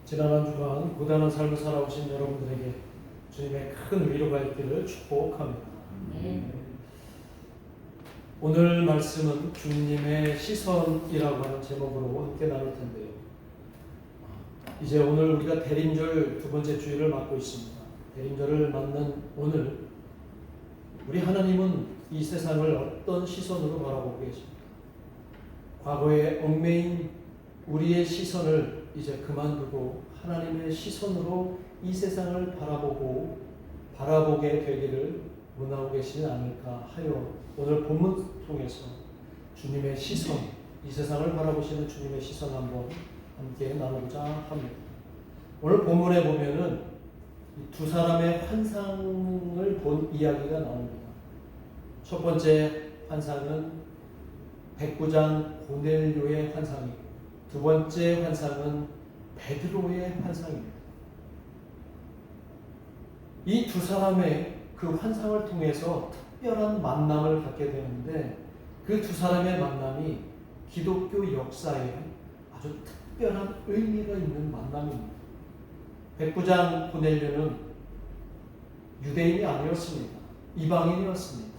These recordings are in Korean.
지난 한 주간 고단한 삶을 살아오신 여러분들에게 주님의 큰 위로가 있기를 축복합니다. 오늘 말씀은 주님의 시선이라고 하는 제목으로 함께 나눌 텐데요. 이제 오늘 우리가 대림절 두 번째 주일을 맞고 있습니다. 대림절을 맞는 오늘 우리 하나님은 이 세상을 어떤 시선으로 바라보고 계십니까? 과거에 얽매인 우리의 시선을 이제 그만두고 하나님의 시선으로 이 세상을 바라보게 되기를 원하고 계시지 않을까 하여 오늘 본문 통해서 주님의 시선, 이 세상을 바라보시는 주님의 시선 한번 함께 나누고자 합니다. 오늘 본문에 보면은 두 사람의 환상을 본 이야기가 나옵니다. 첫 번째 환상은 백부장 고넬료의 환상이고, 두 번째 환상은 베드로의 환상입니다. 이 두 사람의 그 환상을 통해서 특별한 만남을 갖게 되는데, 그 두 사람의 만남이 기독교 역사에 아주 특별한 의미가 있는 만남입니다. 백부장 고넬료는 유대인이 아니었습니다. 이방인이었습니다.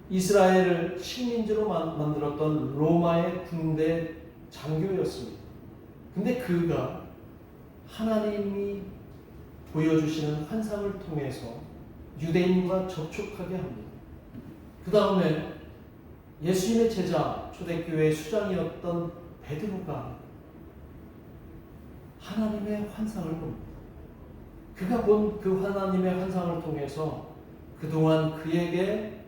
이스라엘을 식민지로 만들었던 로마의 군대 장교였습니다. 근데 그가 하나님이 보여주시는 환상을 통해서 유대인과 접촉하게 합니다. 그 다음에 예수님의 제자, 초대교회 수장이었던 베드로가 하나님의 환상을 봅니다. 그가 본 그 하나님의 환상을 통해서 그동안 그에게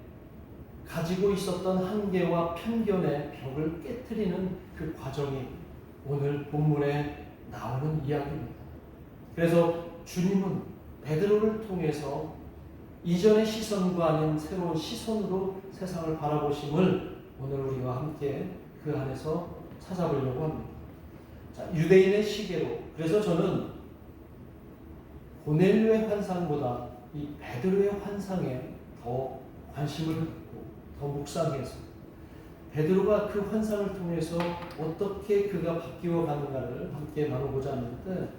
가지고 있었던 한계와 편견의 벽을 깨트리는 그 과정이 오늘 본문에 나오는 이야기입니다. 그래서 주님은 베드로를 통해서 이전의 시선과 아닌 새로운 시선으로 세상을 바라보심을 오늘 우리와 함께 그 안에서 찾아보려고 합니다. 자, 유대인의 시계로, 그래서 저는 고넬료의 환상보다 이 베드로의 환상에 더 관심을 갖고 더 묵상해서 베드로가 그 환상을 통해서 어떻게 그가 바뀌어 가는가를 함께 나누고자 하는데,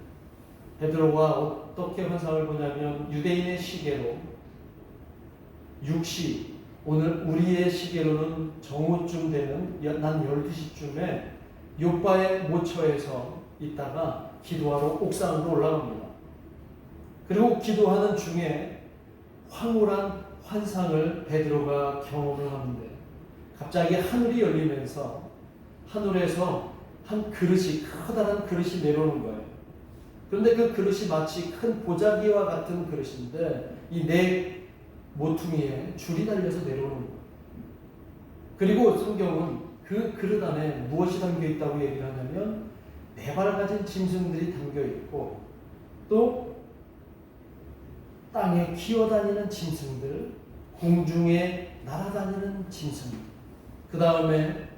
베드로가 어떻게 환상을 보냐면 유대인의 시계로 6시, 오늘 우리의 시계로는 정오쯤 되는 난 12시쯤에 요바의 모처에서 있다가 기도하러 옥상으로 올라갑니다. 그리고 기도하는 중에 황홀한 환상을 베드로가 경험을 하는데, 갑자기 하늘이 열리면서 하늘에서 한 그릇이, 커다란 그릇이 내려오는 거예요. 그런데 그 그릇이 마치 큰 보자기와 같은 그릇인데 이 네 모퉁이에 줄이 달려서 내려오는 거예요. 그리고 성경은 그 그릇 안에 무엇이 담겨 있다고 얘기를 하냐면 네 발 가진 짐승들이 담겨 있고, 또 땅에 기어다니는 짐승들, 공중에 날아다니는 짐승, 그 다음에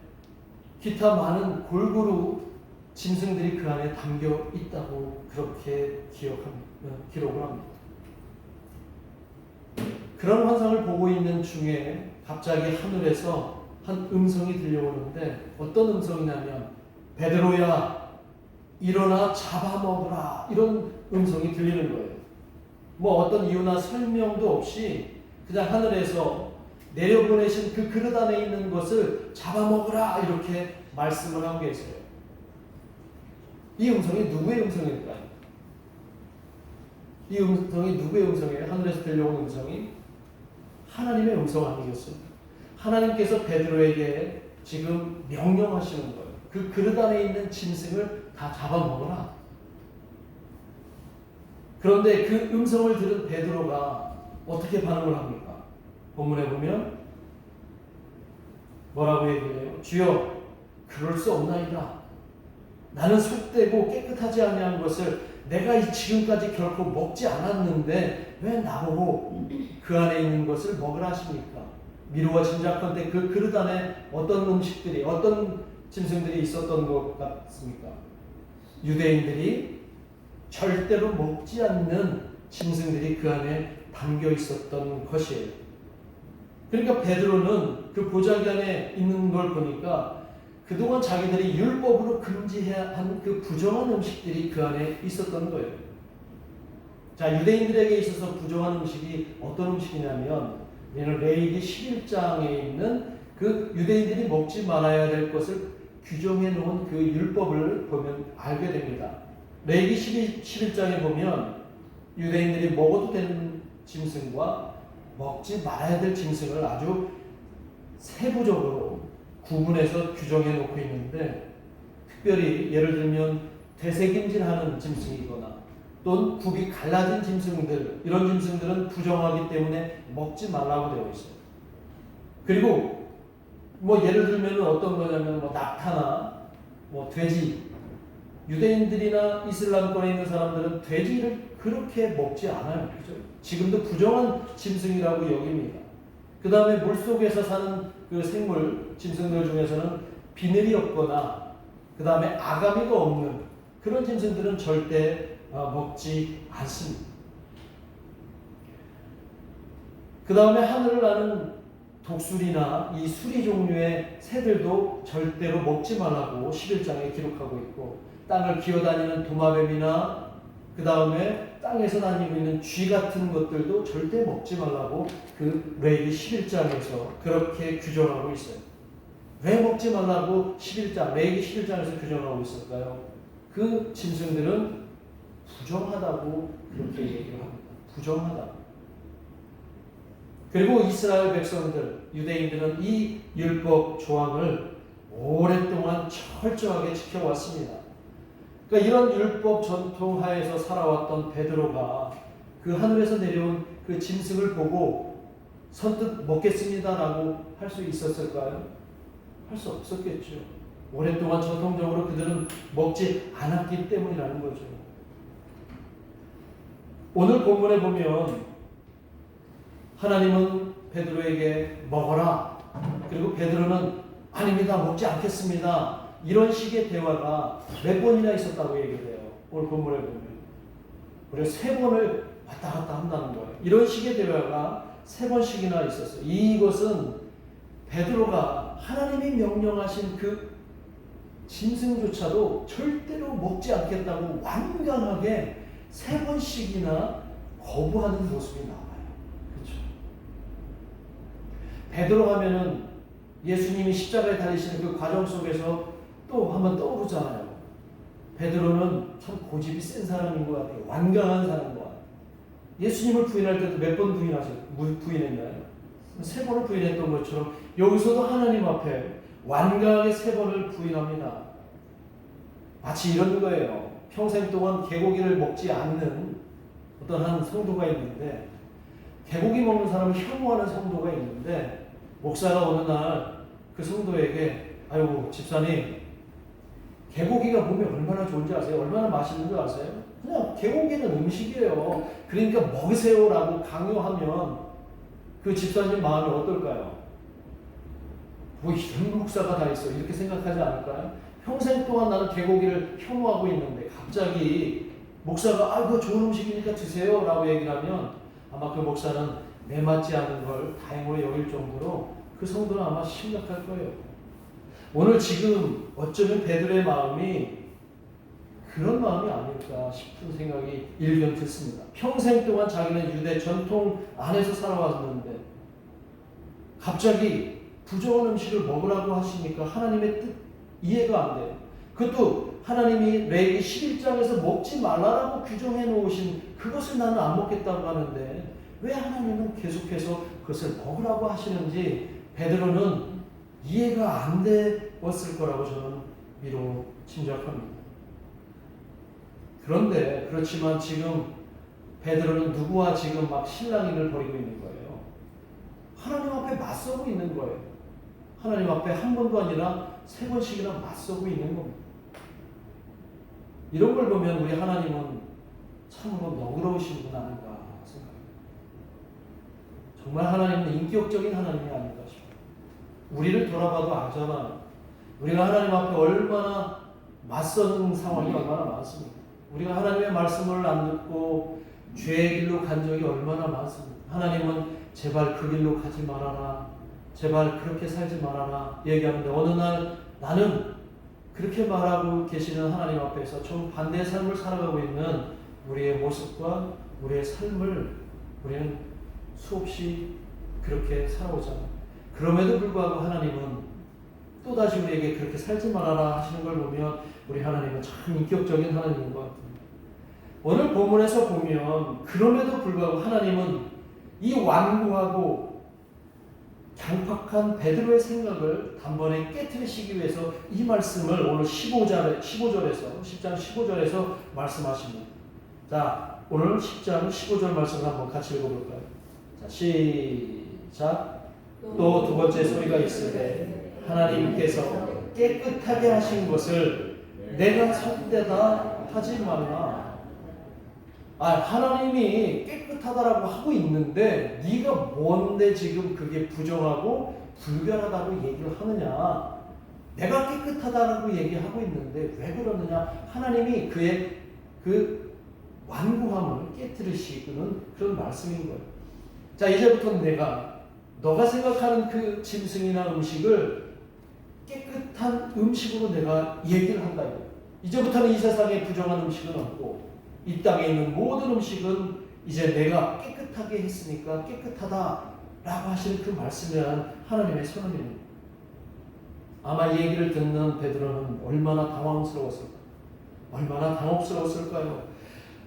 기타 많은 골고루 짐승들이 그 안에 담겨 있다고 그렇게 기록을 합니다. 그런 환상을 보고 있는 중에 갑자기 하늘에서 한 음성이 들려오는데, 어떤 음성이냐면 베드로야 일어나 잡아먹으라, 이런 음성이 들리는 거예요. 뭐 어떤 이유나 설명도 없이 그냥 하늘에서 내려보내신 그 그릇 안에 있는 것을 잡아먹으라, 이렇게 말씀을 하고 계세요. 이 음성이 누구의 음성일까요? 이 음성이 누구의 음성이에요? 하늘에서 들려온 음성이 하나님의 음성 아니겠습니까? 하나님께서 베드로에게 지금 명령하시는 거예요. 그 그릇 안에 있는 짐승을 다 잡아먹어라. 그런데 그 음성을 들은 베드로가 어떻게 반응을 합니까? 본문에 보면 뭐라고 얘기해요? 주여, 그럴 수 없나이다. 나는 속되고 깨끗하지 아니한 것을 내가 지금까지 결코 먹지 않았는데 왜 나보고 그 안에 있는 것을 먹으라 하십니까? 미루어 짐작컨대 그 그릇 안에 어떤 음식들이, 어떤 짐승들이 있었던 것 같습니까? 유대인들이 절대로 먹지 않는 짐승들이 그 안에 담겨 있었던 것이에요. 그러니까 베드로는 그 보자기 안에 있는 걸 보니까 그동안 자기들이 율법으로 금지해야 한 그 부정한 음식들이 그 안에 있었던 거예요. 자, 유대인들에게 있어서 부정한 음식이 어떤 음식이냐면 우리는 레위기 11장에 있는 그 유대인들이 먹지 말아야 될 것을 규정해 놓은 그 율법을 보면 알게 됩니다. 레위기 11장에 보면 유대인들이 먹어도 되는 짐승과 먹지 말아야 될 짐승을 아주 세부적으로 구분해서 규정해 놓고 있는데, 특별히 예를 들면 되새김질하는 짐승이거나 또는 굽이 갈라진 짐승들, 이런 짐승들은 부정하기 때문에 먹지 말라고 되어 있어요. 그리고 뭐 예를 들면 어떤 거냐면 뭐 낙타나 뭐 돼지, 유대인들이나 이슬람권에 있는 사람들은 돼지를 그렇게 먹지 않아요. 그죠? 지금도 부정한 짐승이라고 여깁니다. 그 다음에 물속에서 사는 그 생물, 짐승들 중에서는 비늘이 없거나 그 다음에 아가미가 없는 그런 짐승들은 절대 먹지 않습니다. 그 다음에 하늘을 나는 독수리나 이 수리 종류의 새들도 절대로 먹지 말라고 11장에 기록하고 있고, 땅을 기어다니는 도마뱀이나 그 다음에 땅에서 다니고 있는 쥐 같은 것들도 절대 먹지 말라고 그 레위기 11장에서 그렇게 규정하고 있어요. 왜 먹지 말라고 레위기 11장에서 규정하고 있을까요? 그 짐승들은 부정하다고 그렇게 얘기를 합니다. 부정하다. 그리고 이스라엘 백성들, 유대인들은 이 율법 조항을 오랫동안 철저하게 지켜왔습니다. 그러니까 이런 율법 전통 하에서 살아왔던 베드로가 그 하늘에서 내려온 그 짐승을 보고 선뜻 먹겠습니다라고 할 수 있었을까요? 할 수 없었겠죠. 오랫동안 전통적으로 그들은 먹지 않았기 때문이라는 거죠. 오늘 본문에 보면 하나님은 베드로에게 먹어라. 그리고 베드로는 아닙니다. 먹지 않겠습니다. 이런 식의 대화가 몇 번이나 있었다고 얘기해요. 오늘 본문에 보면. 그리고 3번을 왔다 갔다 한다는 거예요. 이런 식의 대화가 3번씩이나 있었어요. 이것은 베드로가 하나님이 명령하신 그 짐승조차도 절대로 먹지 않겠다고 완강하게 3번씩이나 거부하는 모습이 나와요. 그렇죠? 베드로 하면은 예수님이 십자가에 달리시는 그 과정 속에서 또 한번 떠오르잖아요. 베드로는 참 고집이 센 사람인 것 같아요. 완강한 사람인 것 같아요. 예수님을 부인할 때도 몇 번 부인했나요? 3번을 부인했던 것처럼 여기서도 하나님 앞에 완강하게 3번을 부인합니다. 마치 이런 거예요. 평생 동안 개고기를 먹지 않는 어떤 한 성도가 있는데, 개고기 먹는 사람을 혐오하는 성도가 있는데, 목사가 어느 날 그 성도에게 아이고 집사님, 개고기가 몸에 얼마나 좋은지 아세요? 얼마나 맛있는 줄 아세요? 그냥 개고기는 음식이에요. 그러니까 먹으세요라고 강요하면 그 집사님 마음이 어떨까요? 뭐 이런 목사가 다 있어 이렇게 생각하지 않을까요? 평생 동안 나는 개고기를 혐오하고 있는데 갑자기 목사가 그거 좋은 음식이니까 드세요 라고 얘기를 하면 아마 그 목사는 매맞지 않은 걸 다행으로 여길 정도로 그 성도는 아마 심각할 거예요. 오늘 지금 어쩌면 베드로의 마음이 그런 마음이 아닐까 싶은 생각이 일견 듣습니다. 평생 동안 자기는 유대 전통 안에서 살아왔는데 갑자기 부정한 음식을 먹으라고 하시니까 하나님의 뜻 이해가 안 돼요. 그것도 하나님이 레위기 11장에서 먹지 말라라고 규정해 놓으신 그것을 나는 안 먹겠다고 하는데 왜 하나님은 계속해서 그것을 먹으라고 하시는지 베드로는 이해가 안 되었을 거라고 저는 미로 짐작합니다. 그런데 그렇지만 지금 베드로는 누구와 지금 막 실랑이를 벌이고 있는 거예요. 하나님 앞에 맞서고 있는 거예요. 하나님 앞에 한 번도 아니라 3번씩이나 맞서고 있는 겁니다. 이런 걸 보면 우리 하나님은 참으로 너그러우신 분 아닌가 생각합니다. 정말 하나님은 인격적인 하나님이 아닌가 싶어요. 우리를 돌아봐도 알잖아요. 우리가 하나님 앞에 얼마나 맞서는 상황이 얼마나 많습니까? 우리가 하나님의 말씀을 안 듣고 죄의 길로 간 적이 얼마나 많습니까? 하나님은 제발 그 길로 가지 말아라. 제발 그렇게 살지 말아라. 얘기하는데 어느 날 나는 그렇게 말하고 계시는 하나님 앞에서 좀 반대의 삶을 살아가고 있는 우리의 모습과 우리의 삶을 우리는 수없이 그렇게 살아오잖아요. 그럼에도 불구하고 하나님은 또다시 우리에게 그렇게 살지 말아라 하시는 걸 보면 우리 하나님은 참 인격적인 하나님인 것 같아요. 오늘 본문에서 보면 그럼에도 불구하고 하나님은 이 완고하고 강팍한 베드로의 생각을 단번에 깨트리시기 위해서 이 말씀을 오늘 10장 15절에서 말씀하십니다. 자, 오늘 10장 15절 말씀을 한번 같이 읽어볼까요? 자, 시작. 또 두 번째 소리가 있으되 하나님께서 깨끗하게 하신 것을 내가 속되다 하지 말라. 하나님이 깨끗하다라고 하고 있는데 네가 뭔데 지금 그게 부정하고 불결하다고 얘기를 하느냐? 내가 깨끗하다라고 얘기하고 있는데 왜 그러느냐? 하나님이 그의 그 완고함을 깨트리시는 그런 말씀인 거예요. 자, 이제부터 너가 생각하는 그 짐승이나 음식을 깨끗한 음식으로 내가 얘기를 한다. 이제부터는 이 세상에 부정한 음식은 없고 이 땅에 있는 모든 음식은 이제 내가 깨끗하게 했으니까 깨끗하다라고 하시는 그 말씀이란 하나님의 선언입니다. 아마 이 얘기를 듣는 베드로는 얼마나 당황스러웠을까? 얼마나 당혹스러웠을까요?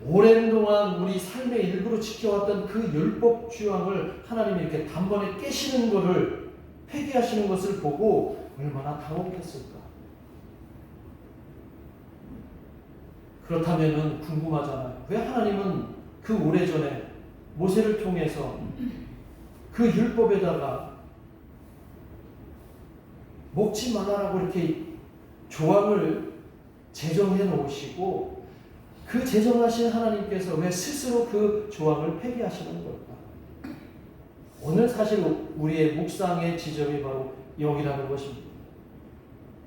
오랜 동안 우리 삶의 일부로 지켜왔던 그 율법 규항을 하나님이 이렇게 단번에 깨시는 것을 폐기하시는 것을 보고 얼마나 당혹했을까? 그렇다면 궁금하잖아요. 왜 하나님은 그 오래전에 모세를 통해서 그 율법에다가 먹지 말라라고 이렇게 조항을 제정해 놓으시고 그 제정하신 하나님께서 왜 스스로 그 조항을 폐기하시는 걸까? 오늘 사실 우리의 묵상의 지점이 바로 여기라는 것입니다.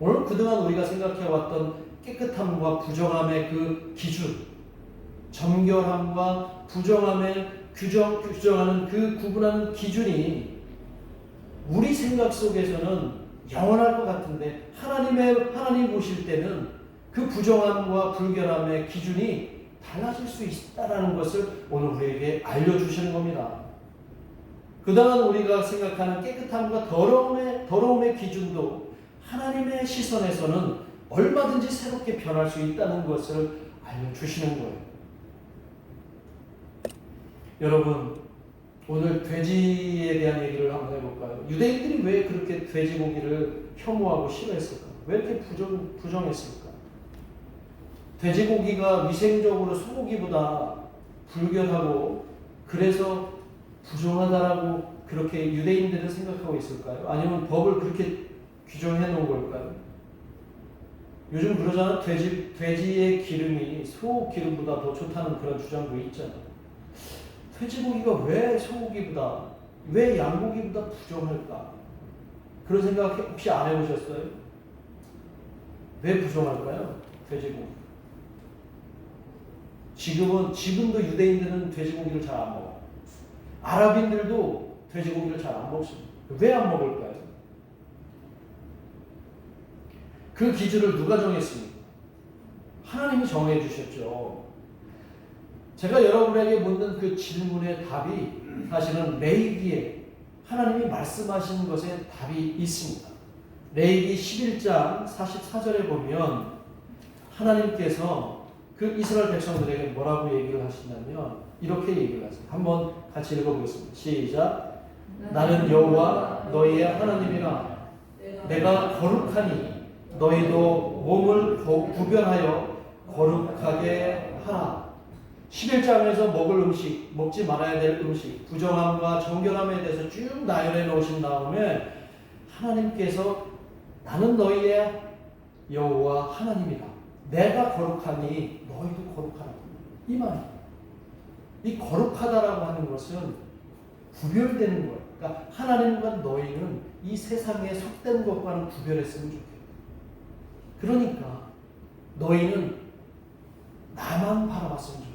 오늘 그동안 우리가 생각해왔던 깨끗함과 부정함의 그 기준, 정결함과 부정함의 규정하는 그 구분하는 기준이 우리 생각 속에서는 영원할 것 같은데 하나님 보실 때는 그 부정함과 불결함의 기준이 달라질 수 있다는 것을 오늘 우리에게 알려주시는 겁니다. 그동안 우리가 생각하는 깨끗함과 더러움의 기준도 하나님의 시선에서는 얼마든지 새롭게 변할 수 있다는 것을 알려주시는 거예요. 여러분, 오늘 돼지에 대한 얘기를 한번 해볼까요? 유대인들이 왜 그렇게 돼지고기를 혐오하고 싫어했을까? 왜 이렇게 부정했을까? 돼지고기가 위생적으로 소고기보다 불결하고 그래서 부정하다라고 그렇게 유대인들은 생각하고 있을까요? 아니면 법을 그렇게 규정해 놓은 걸까요? 요즘 그러잖아. 돼지의 기름이 소 기름보다 더 좋다는 그런 주장도 있잖아요. 돼지고기가 왜 소고기보다, 왜 양고기보다 부정할까? 그런 생각 혹시 안 해보셨어요? 왜 부정할까요? 돼지고기. 지금도 유대인들은 돼지고기를 잘 안 먹어요. 아랍인들도 돼지고기를 잘 안 먹습니다. 왜 안 먹을까요? 그 기준을 누가 정했습니까? 하나님이 정해 주셨죠. 제가 여러분에게 묻는 그 질문의 답이 사실은 레위기에 하나님이 말씀하신 것에 답이 있습니다. 레위기 11장 44절에 보면 하나님께서 그 이스라엘 백성들에게 뭐라고 얘기를 하시냐면 이렇게 얘기를 하세요. 한번 같이 읽어보겠습니다. 시작. 나는 여호와 너희의 하나님이라. 내가 거룩하니 너희도 몸을 구별하여 거룩하게 하라. 11장에서 먹을 음식, 먹지 말아야 될 음식, 부정함과 정결함에 대해서 쭉 나열해 놓으신 다음에 하나님께서 나는 너희의 여호와 하나님이다. 내가 거룩하니 너희도 거룩하라. 이 말이에요. 이 거룩하다라고 하는 것은 구별되는 거예요. 그러니까 하나님과 너희는 이 세상에 속된 것과는 구별했으면 좋겠다. 그러니까 너희는 나만 바라봤으면 좋겠다.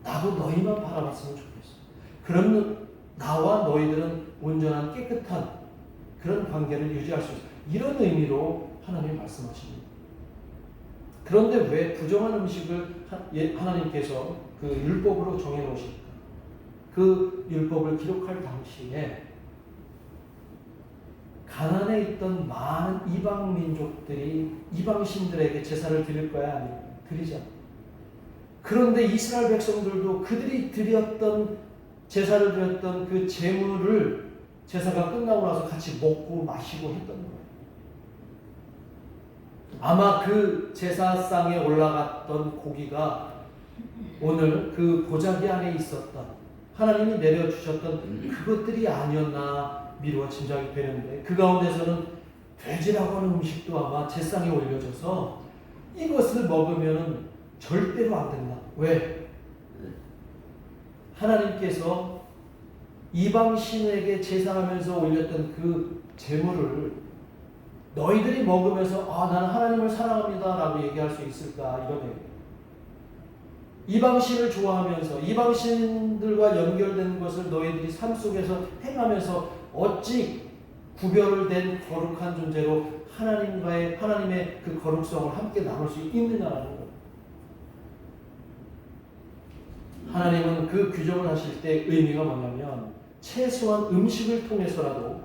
나도 너희만 바라봤으면 좋겠어. 그러면 나와 너희들은 온전한 깨끗한 그런 관계를 유지할 수 있어. 이런 의미로 하나님이 말씀하십니다. 그런데 왜 부정한 음식을 하나님께서 그 율법으로 정해놓으실까? 그 율법을 기록할 당시에 가나안에 있던 많은 이방 민족들이 이방신들에게 제사를 드릴 거야? 아니면 드리지 않아. 그런데 이스라엘 백성들도 그들이 드렸던 제사를 드렸던 그 제물을 제사가 끝나고 나서 같이 먹고 마시고 했던 거예요. 아마 그 제사상에 올라갔던 고기가 오늘 그 보자기 안에 있었던 하나님이 내려주셨던 그것들이 아니었나 미루어 짐작이 되는데, 그 가운데서는 돼지라고 하는 음식도 아마 제상에 올려져서 이것을 먹으면 절대로 안 된다. 왜? 하나님께서 이방신에게 제사하면서 올렸던 그 제물을 너희들이 먹으면서 나는 하나님을 사랑합니다 라고 얘기할 수 있을까? 이런 얘기예요. 이방신을 좋아하면서 이방신들과 연결된 것을 너희들이 삶 속에서 행하면서 어찌 구별된 거룩한 존재로 하나님의 그 거룩성을 함께 나눌 수 있느냐라는 거예요. 하나님은 그 규정을 하실 때 의미가 뭐냐면 최소한 음식을 통해서라도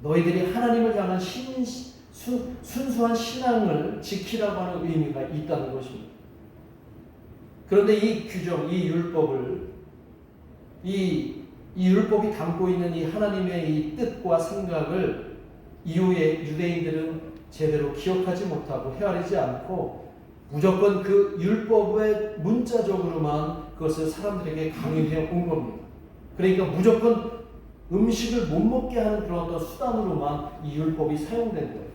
너희들이 하나님을 향한 순수한 신앙을 지키라고 하는 의미가 있다는 것입니다. 그런데 이 규정, 이 율법을 이 율법이 담고 있는 이 하나님의 이 뜻과 생각을 이후에 유대인들은 제대로 기억하지 못하고 헤아리지 않고 무조건 그 율법의 문자적으로만 그것을 사람들에게 강요해 온 겁니다. 그러니까 무조건 음식을 못 먹게 하는 그런 어떤 수단으로만 이 율법이 사용된 거예요.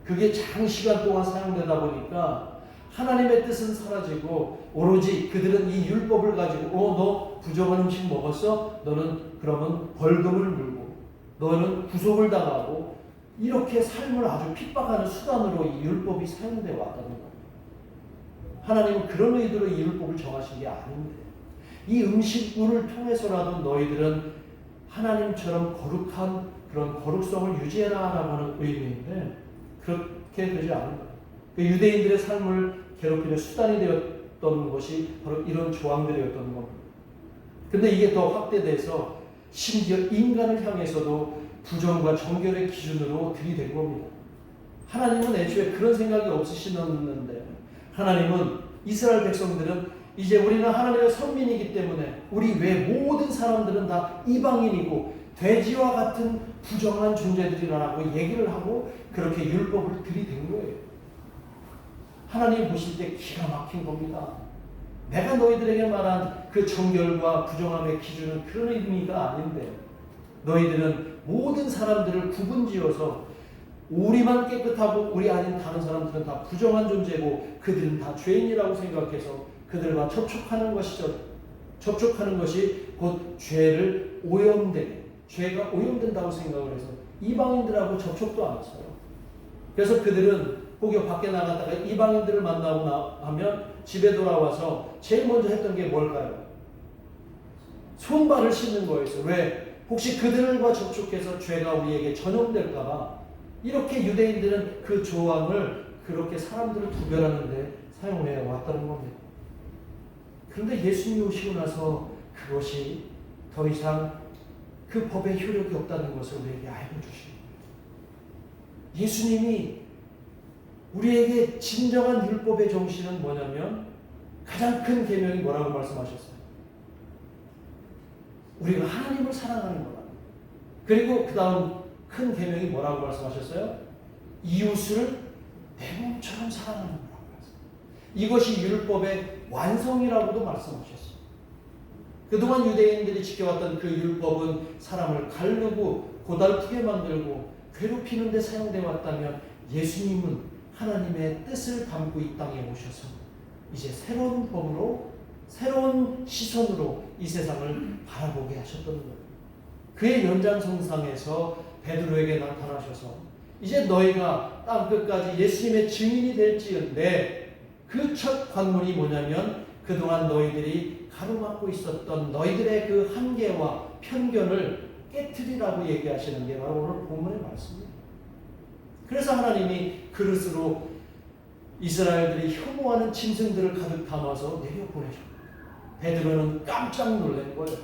그게 장시간 동안 사용되다 보니까 하나님의 뜻은 사라지고 오로지 그들은 이 율법을 가지고 너 부정한 음식 먹었어? 너는 그러면 벌금을 물고 너는 구속을 당하고 이렇게 삶을 아주 핍박하는 수단으로 이 율법이 사용되어 왔다는 거예요. 하나님은 그런 의도로 이 율법을 정하신 게 아닌데 이 음식물을 통해서라도 너희들은 하나님처럼 거룩한 그런 거룩성을 유지해라 라고 하는 의미인데 그렇게 되지 않은 거예요. 그 유대인들의 삶을 괴롭히는 수단이 되었던 것이 바로 이런 조항들이었던 겁니다. 근데 이게 더 확대돼서 심지어 인간을 향해서도 부정과 정결의 기준으로 들이댄 겁니다. 하나님은 애초에 그런 생각이 없으시는데 하나님은 이스라엘 백성들은 이제 우리는 하나님의 선민이기 때문에 우리 외 모든 사람들은 다 이방인이고 돼지와 같은 부정한 존재들이라고 얘기를 하고 그렇게 율법을 들이댄 거예요. 하나님 보실 때 기가 막힌 겁니다. 내가 너희들에게 말한 그 정결과 부정함의 기준은 그런 의미가 아닌데 너희들은 모든 사람들을 구분지어서 우리만 깨끗하고 우리 아닌 다른 사람들은 다 부정한 존재고 그들은 다 죄인이라고 생각해서 그들과 접촉하는 것이 곧 죄를 죄가 오염된다고 생각을 해서 이방인들하고 접촉도 안 했어요. 그래서 그들은 혹여 밖에 나갔다가 이방인들을 만나고 하면 집에 돌아와서 제일 먼저 했던 게 뭘까요? 손발을 씻는 거였어요. 왜? 혹시 그들과 접촉해서 죄가 우리에게 전염될까봐 이렇게 유대인들은 그 조항을 그렇게 사람들을 구별하는 데 사용해 왔다는 겁니다. 그런데 예수님이 오시고 나서 그것이 더 이상 그 법의 효력이 없다는 것을 우리에게 알고 주십니다. 예수님이 우리에게 진정한 율법의 정신은 뭐냐면 가장 큰 계명이 뭐라고 말씀하셨어요? 우리가 하나님을 사랑하는 거라. 그리고 그 다음 큰 계명이 뭐라고 말씀하셨어요? 이웃을 내 몸처럼 사랑하는 거라고 말씀하셨어요. 이것이 율법의 완성이라고도 말씀하셨어요. 그동안 유대인들이 지켜왔던 그 율법은 사람을 가르고 고달프게 만들고 괴롭히는 데 사용되어 왔다면 예수님은 하나님의 뜻을 담고 이 땅에 오셔서 이제 새로운 법으로 새로운 시선으로 이 세상을 바라보게 하셨던 거예요. 그의 연장선상에서 베드로에게 나타나셔서 이제 너희가 땅 끝까지 예수님의 증인이 될지언데 그 첫 관문이 뭐냐면 그동안 너희들이 가로막고 있었던 너희들의 그 한계와 편견을 깨트리라고 얘기하시는 게 바로 오늘 본문의 말씀입니다. 그래서 하나님이 그릇으로 이스라엘들이 혐오하는 짐승들을 가득 담아서 내려보내셨고 베드로는 깜짝 놀란 거예요.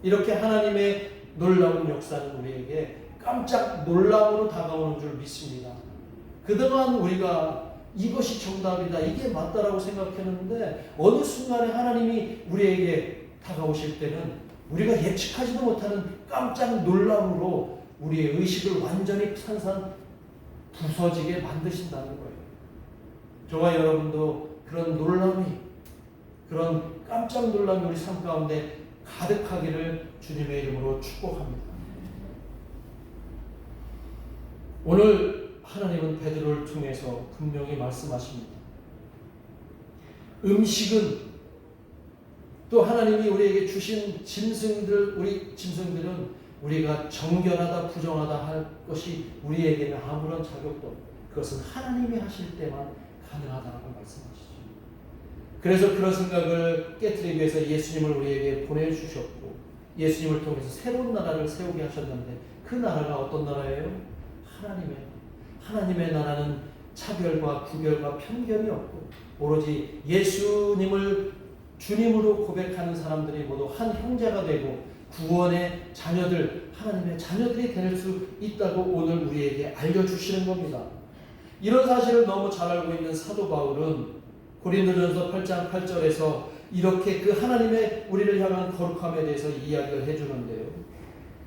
이렇게 하나님의 놀라운 역사는 우리에게 깜짝 놀람으로 다가오는 줄 믿습니다. 그동안 우리가 이것이 정답이다, 이게 맞다라고 생각했는데 어느 순간에 하나님이 우리에게 다가오실 때는 우리가 예측하지도 못하는 깜짝 놀람으로 우리의 의식을 완전히 산산 부서지게 만드신다는 거예요. 저와 여러분도 그런 놀람이, 그런 깜짝 놀람이 우리 삶 가운데 가득하기를 주님의 이름으로 축복합니다. 오늘 하나님은 베드로를 통해서 분명히 말씀하십니다. 음식은 또 하나님이 우리에게 주신 짐승들, 우리 짐승들은 우리가 정결하다 부정하다 할 것이 우리에게는 아무런 자격도 없고 그것은 하나님이 하실 때만 가능하다고 말씀하시죠. 그래서 그런 생각을 깨트리기 위해서 예수님을 우리에게 보내주셨고 예수님을 통해서 새로운 나라를 세우게 하셨는데 그 나라가 어떤 나라예요? 하나님의 나라는 차별과 구별과 편견이 없고 오로지 예수님을 주님으로 고백하는 사람들이 모두 한 형제가 되고 구원의 자녀들, 하나님의 자녀들이 될 수 있다고 오늘 우리에게 알려주시는 겁니다. 이런 사실을 너무 잘 알고 있는 사도 바울은 고린도전서 8장 8절에서 이렇게 그 하나님의 우리를 향한 거룩함에 대해서 이야기를 해주는데요.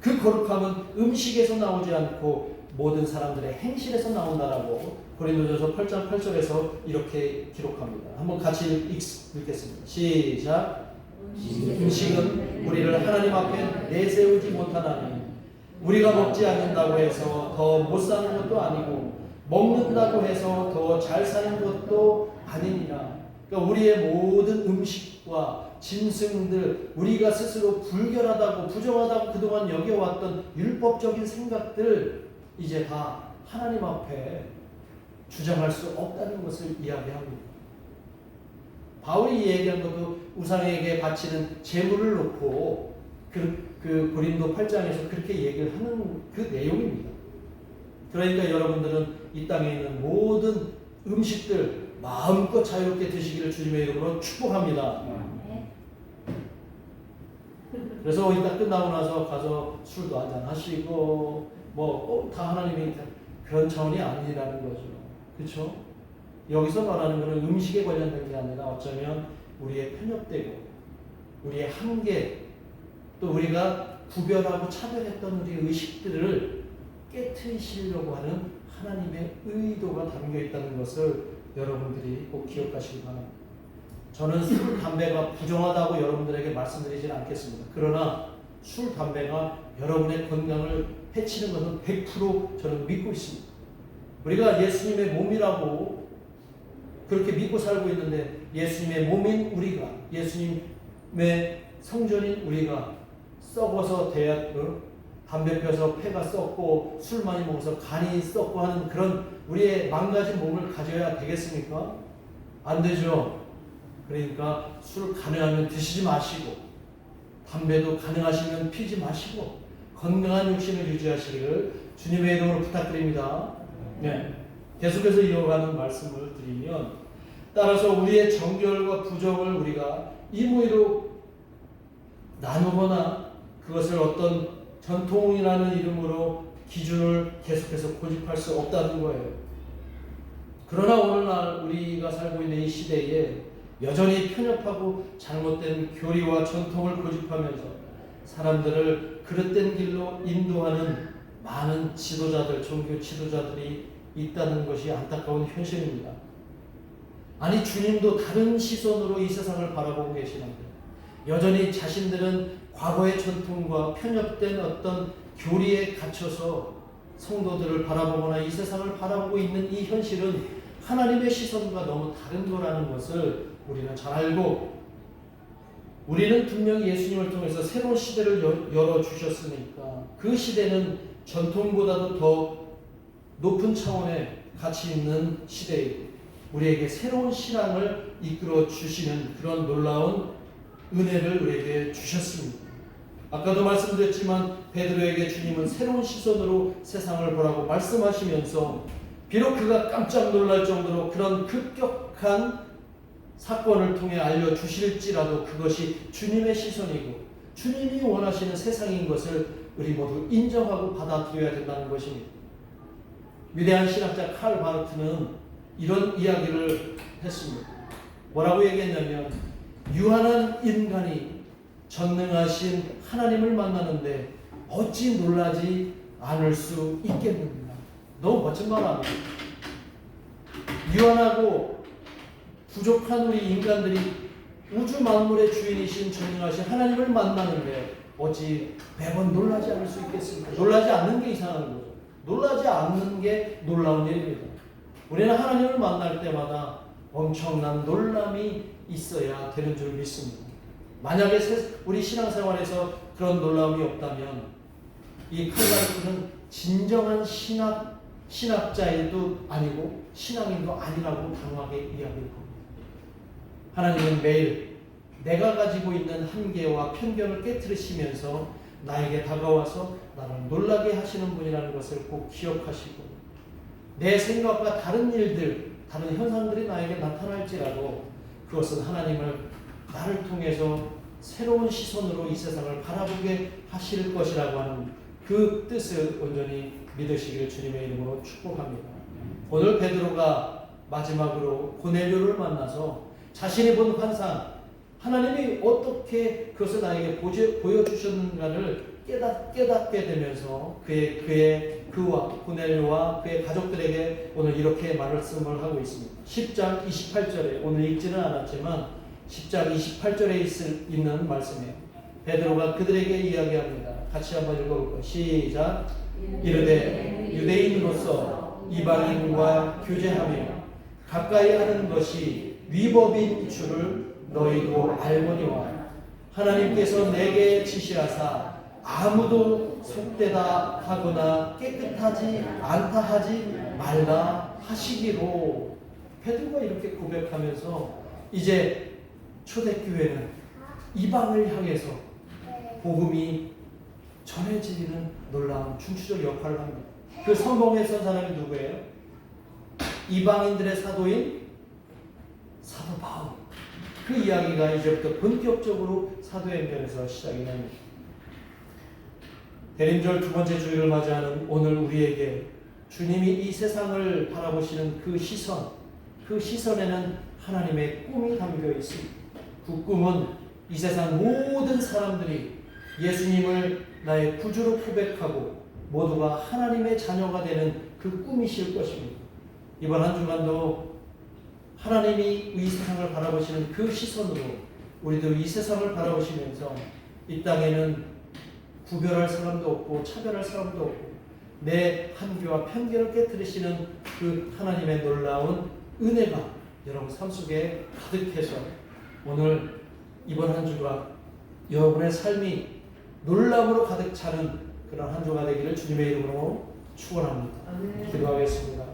그 거룩함은 음식에서 나오지 않고 모든 사람들의 행실에서 나온다라고 고린도전서 8장 8절에서 이렇게 기록합니다. 한번 같이 읽겠습니다. 시작. 음식은 우리를 하나님 앞에 내세우지 못하나니 우리가 먹지 않는다고 해서 더 못 사는 것도 아니고 먹는다고 해서 더 잘 사는 것도 아니니라. 그러니까 우리의 모든 음식과 짐승들, 우리가 스스로 불결하다고 부정하다고 그동안 여겨왔던 율법적인 생각들 이제 다 하나님 앞에 주장할 수 없다는 것을 이야기합니다. 바울이 얘기한 것도 우상에게 바치는 제물을 놓고 그 고린도 8장에서 그렇게 얘기를 하는 그 내용입니다. 그러니까 여러분들은 이 땅에 있는 모든 음식들 마음껏 자유롭게 드시기를 주님의 이름으로 축복합니다. 그래서 이따 끝나고 나서 가서 술도 한잔 하시고 다 하나님이 그런 차원이 아니라는 거죠. 그렇죠? 여기서 말하는 것은 음식에 관련된 게 아니라 어쩌면 우리의 편협되고 우리의 한계 또 우리가 구별하고 차별했던 우리의 의식들을 깨트리시려고 하는 하나님의 의도가 담겨 있다는 것을 여러분들이 꼭 기억하시기 바랍니다. 저는 술, 담배가 부정하다고 여러분들에게 말씀드리지는 않겠습니다. 그러나 술, 담배가 여러분의 건강을 해치는 것은 100% 저는 믿고 있습니다. 우리가 예수님의 몸이라고 그렇게 믿고 살고 있는데 예수님의 몸인 우리가, 예수님의 성전인 우리가 썩어서 담배 펴서 폐가 썩고 술 많이 먹어서 간이 썩고 하는 그런 우리의 망가진 몸을 가져야 되겠습니까? 안 되죠. 그러니까 술 가능하면 드시지 마시고 담배도 가능하시면 피지 마시고 건강한 육신을 유지하시기를 주님의 이름으로 부탁드립니다. 네. 계속해서 이어가는 말씀을 드리면 따라서 우리의 정결과 부정을 우리가 임의로 나누거나 그것을 어떤 전통이라는 이름으로 기준을 계속해서 고집할 수 없다는 거예요. 그러나 오늘날 우리가 살고 있는 이 시대에 여전히 편협하고 잘못된 교리와 전통을 고집하면서 사람들을 그릇된 길로 인도하는 많은 지도자들, 종교 지도자들이 있다는 것이 안타까운 현실입니다. 아니 주님도 다른 시선으로 이 세상을 바라보고 계시는데 여전히 자신들은 과거의 전통과 편협된 어떤 교리에 갇혀서 성도들을 바라보거나 이 세상을 바라보고 있는 이 현실은 하나님의 시선과 너무 다른 거라는 것을 우리는 잘 알고 우리는 분명히 예수님을 통해서 새로운 시대를 열어주셨으니까 그 시대는 전통보다도 더 높은 차원의 가치 있는 시대이고 우리에게 새로운 신앙을 이끌어 주시는 그런 놀라운 은혜를 우리에게 주셨습니다. 아까도 말씀드렸지만 베드로에게 주님은 새로운 시선으로 세상을 보라고 말씀하시면서 비록 그가 깜짝 놀랄 정도로 그런 급격한 사건을 통해 알려주실지라도 그것이 주님의 시선이고 주님이 원하시는 세상인 것을 우리 모두 인정하고 받아들여야 된다는 것입니다. 위대한 신학자 칼 바르트는 이런 이야기를 했습니다. 뭐라고 얘기했냐면, 유한한 인간이 전능하신 하나님을 만나는데 어찌 놀라지 않을 수 있겠는가. 너무 멋진 말 아닙니까? 유한하고 부족한 우리 인간들이 우주 만물의 주인이신 전능하신 하나님을 만나는데 어찌 매번 놀라지 않을 수 있겠습니까? 놀라지 않는 게 이상한 거죠. 놀라지 않는 게 놀라운 일입니다. 우리는 하나님을 만날 때마다 엄청난 놀람이 있어야 되는 줄 믿습니다. 만약에 우리 신앙생활에서 그런 놀라움이 없다면 이 칼바르트는 진정한 신학자도 아니고 신앙인도 아니라고 단호하게 이야기할 겁니다. 하나님은 매일 내가 가지고 있는 한계와 편견을 깨트리시면서 나에게 다가와서 나를 놀라게 하시는 분이라는 것을 꼭 기억하시고, 내 생각과 다른 일들, 다른 현상들이 나에게 나타날지라도 그것은 하나님을 나를 통해서 새로운 시선으로 이 세상을 바라보게 하실 것이라고 하는 그 뜻을 온전히 믿으시기를 주님의 이름으로 축복합니다. 오늘 베드로가 마지막으로 고넬료를 만나서 자신이 본 환상, 하나님이 어떻게 그것을 나에게 보여주셨는가를 깨닫게 되면서 그와 고넬료와 그의 가족들에게 오늘 이렇게 말씀을 하고 있습니다. 10장 28절에 오늘 읽지는 않았지만 10장 28절에 있는 말씀이에요. 베드로가 그들에게 이야기합니다. 같이 한번 읽어볼까요? 시작. 이르되 유대인으로서 이방인과 교제하며 가까이 하는 것이 위법인 줄을 너희도 알거니와 하나님께서 내게 지시하사 아무도 속되다 하거나 깨끗하지 않다 하지 말라 하시기로. 베드로가 이렇게 고백하면서 이제 초대교회는 이방을 향해서 복음이 전해지는 놀라운 중추적 역할을 합니다. 그 성공에 선 사람이 누구예요? 이방인들의 사도인 사도 바울. 그 이야기가 이제부터 본격적으로 사도행전에서 시작이 됩니다. 대림절 두 번째 주일을 맞이하는 오늘 우리에게 주님이 이 세상을 바라보시는 그 시선에는 하나님의 꿈이 담겨 있습니다. 그 꿈은 이 세상 모든 사람들이 예수님을 나의 구주로 고백하고 모두가 하나님의 자녀가 되는 그 꿈이실 것입니다. 이번 한 주간도 하나님이 이 세상을 바라보시는 그 시선으로 우리도 이 세상을 바라보시면서 이 땅에는 구별할 사람도 없고 차별할 사람도 없고 내 한계와 편견을 깨트리시는 그 하나님의 놀라운 은혜가 여러분 삶 속에 가득해서 오늘 이번 한 주가 여러분의 삶이 놀람으로 가득 차는 그런 한 주가 되기를 주님의 이름으로 축원합니다. 기도하겠습니다.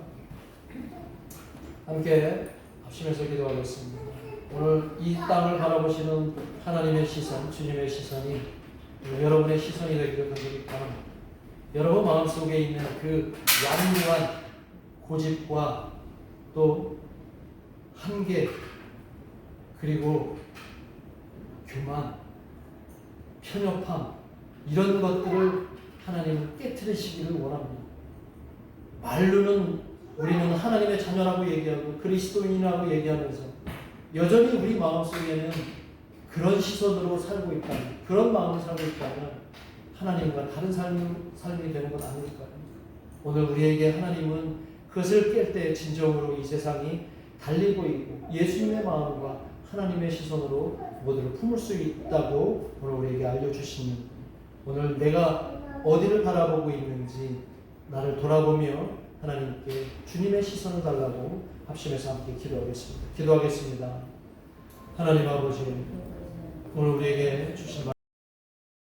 함께 합심해서 기도하겠습니다. 오늘 이 땅을 바라보시는 하나님의 시선, 주님의 시선이 여러분의 시선이 되기를 간절히 바랍니다. 여러분 마음속에 있는 그 양무한 고집과 또 한계, 그리고 교만, 편협함, 이런 것들을 하나님은 깨트리시기를 원합니다. 말로는 우리는 하나님의 자녀라고 얘기하고 그리스도인이라고 얘기하면서 여전히 우리 마음속에는 그런 시선으로 살고 있다면, 그런 마음을 살고 있다면 하나님과 다른 삶이 되는 건 아닐까요? 오늘 우리에게 하나님은 그것을 깰 때 진정으로 이 세상이 달리고 있고 예수님의 마음과 하나님의 시선으로 모두를 품을 수 있다고 오늘 우리에게 알려주시는, 오늘 내가 어디를 바라보고 있는지 나를 돌아보며 하나님께 주님의 시선을 달라고 합심해서 함께 기도하겠습니다. 하나님 아버지, 오늘 우리에게 주신